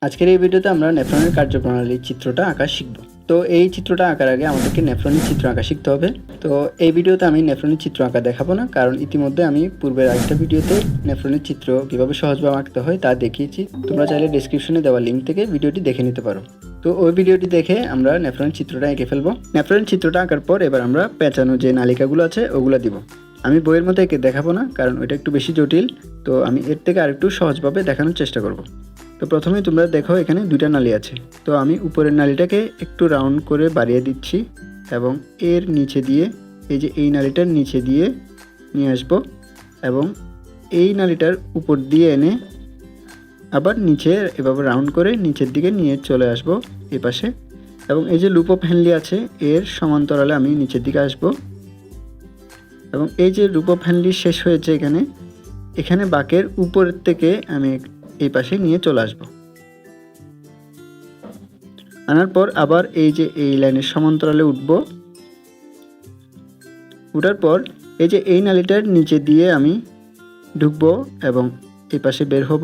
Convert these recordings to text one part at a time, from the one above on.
আজকের এই ভিডিওতে আমরা নেফ্রনের কার্যপ্রণালীর চিত্রটা আঁকা শিখব। তো এই চিত্রটা আঁকার আগে আমাদেরকে নেফ্রনের চিত্র আঁকা শিখতে হবে। তো এই ভিডিওতে আমি নেফ্রনের চিত্র আঁকা দেখাবো না, কারণ ইতিমধ্যে আমি পূর্বের আরেকটা ভিডিওতে নেফ্রনের চিত্র কীভাবে সহজভাবে আঁকতে হয় তা দেখিয়েছি। তোমরা চাইলে ডেসক্রিপশনে দেওয়া লিঙ্ক থেকে ভিডিওটি দেখে নিতে পারো। তো ওই ভিডিওটি দেখে আমরা নেফ্রনের চিত্রটা এঁকে ফেলবো। নেফ্রনের চিত্রটা আঁকার পর এবার আমরা পেঁচানো যে নালিকাগুলো আছে ওগুলো দিব। আমি বইয়ের মধ্যে এঁকে দেখাবো না, কারণ ওইটা একটু বেশি জটিল। তো আমি এর থেকে আরেকটু সহজভাবে দেখানোর চেষ্টা করব। তো প্রথমেই তোমরা দেখো এখানে দুইটা নালি আছে। তো আমি উপরের নালিটাকে একটু রাউন্ড করে বাড়িয়ে দিচ্ছি এবং এর নিচে দিয়ে এই যে এই নালিটার নিচে দিয়ে নিয়ে আসবো এবং এই নালিটার উপর দিয়ে এনে আবার নিচে এভাবে রাউন্ড করে নিচের দিকে নিয়ে চলে আসবো এই পাশে। এবং এই যে লুপ অফ হ্যান্ডলি আছে এর সমান্তরালে আমি নিচের দিকে আসব এবং এই যে লুপ অফ হ্যান্ডলি শেষ হয়েছে এখানে বাঁকের উপরের থেকে আমি এই পাশে নিয়ে চলে আসব। আনার পর আবার এই যে এই লাইনের সমান্তরালে উঠব। উঠার পর এই যে এই নালিটার নিচে দিয়ে আমি ঢুকব এবং এই পাশে বের হব।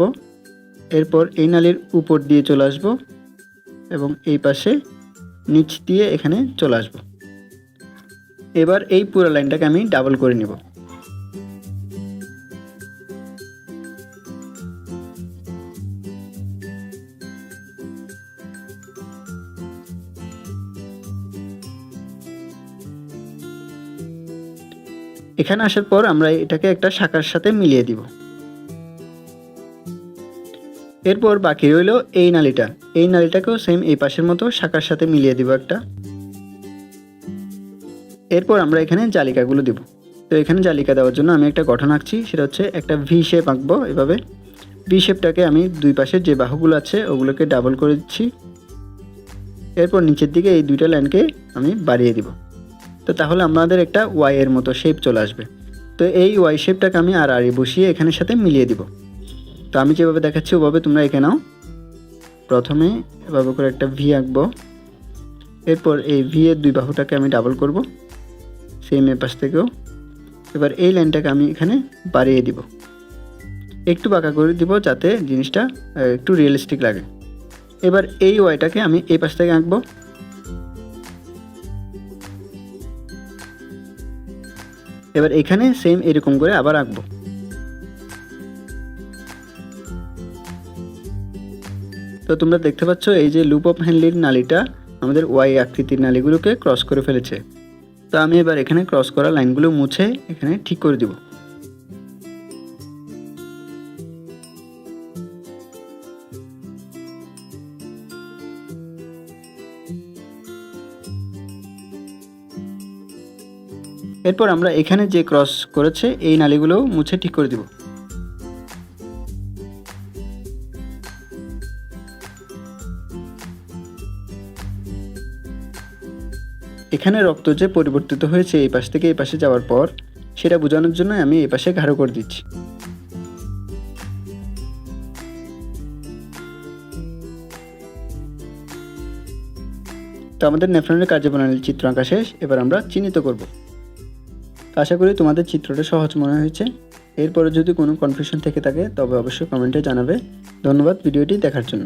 এরপর এই নালির উপর দিয়ে চলে আসব এবং এই পাশে নিচ দিয়ে এখানে চলে আসব। এবার এই পুরো লাইনটাকে আমি ডাবল করে নিব। এখানে আসার পর আমরা এটাকে একটা শাখার সাথে মিলিয়ে দিব। এরপর বাকি রইল এই নালিটাকেও সেম এই পাশের মতো শাখার সাথে মিলিয়ে দিব একটা। এরপর আমরা এখানে জালিকাগুলো দিব। তো এখানে জালিকা দেওয়ার জন্য আমি একটা গঠন আঁকছি, সেটা হচ্ছে একটা ভি শেপ আঁকবো। এভাবে ভি শেপটাকে আমি দুই পাশের যে বাহুগুলো আছে ওগুলোকে ডাবল করে দিচ্ছি। এরপর নিচের দিকে এই দুইটা লাইনকে আমি বাড়িয়ে দিব। তো তাহলে আমাদের একটা ওয়াই এর মতো শেপ চলে আসবে। তো এই ওয়াই শেপটাকে আমি আর বসিয়ে এখানের সাথে মিলিয়ে দিব। তো আমি যেভাবে দেখাচ্ছি ওভাবে তোমরা এঁকে নাও। প্রথমে এভাবে করে একটা ভি আঁকবো। এরপর এই ভি এর দুই বাহুটাকে আমি ডাবল করব সেম এ পাশ থেকেও। এবার এই লাইনটাকে আমি এখানে বাড়িয়ে দিব, একটু বাঁকা করে দিব যাতে জিনিসটা একটু রিয়েলিস্টিক লাগে। এবার এই ওয়াইটাকে আমি এই পাশ থেকে আঁকবো। এবার এখানে সেম এরকম করে আবার আঁকবো। তো তোমরা দেখতে পাচ্ছ এই যে লুপ অফ হ্যান্ডলির নালিটা আমাদের ওয়াই আকৃতির নালিগুলোকে ক্রস করে ফেলেছে। তো আমি এবার এখানে ক্রস করা লাইনগুলো মুছে এখানে ঠিক করে দিব। এরপর আমরা এখানে যে ক্রস করেছে এই নালিগুলো মুছে ঠিক করে দিব। এখানে রক্ত যে পরিবর্তিত হয়েছে এই পাশ থেকে এই পাশে যাওয়ার পর সেটা বোঝানোর জন্য আমি এই পাশে গাঢ় করে দিচ্ছি। তো আমাদের নেফ্রনের কার্যপ্রণালীর চিত্র আঁকা শেষ। এবার আমরা চিহ্নিত করব। আশা করি তোমাদের চিত্রটা সহজ মনে হয়েছে। এরপরে যদি কোনো কনফিউশন থেকে থাকে তবে অবশ্যই কমেন্টে জানাবে। ধন্যবাদ ভিডিওটি দেখার জন্য।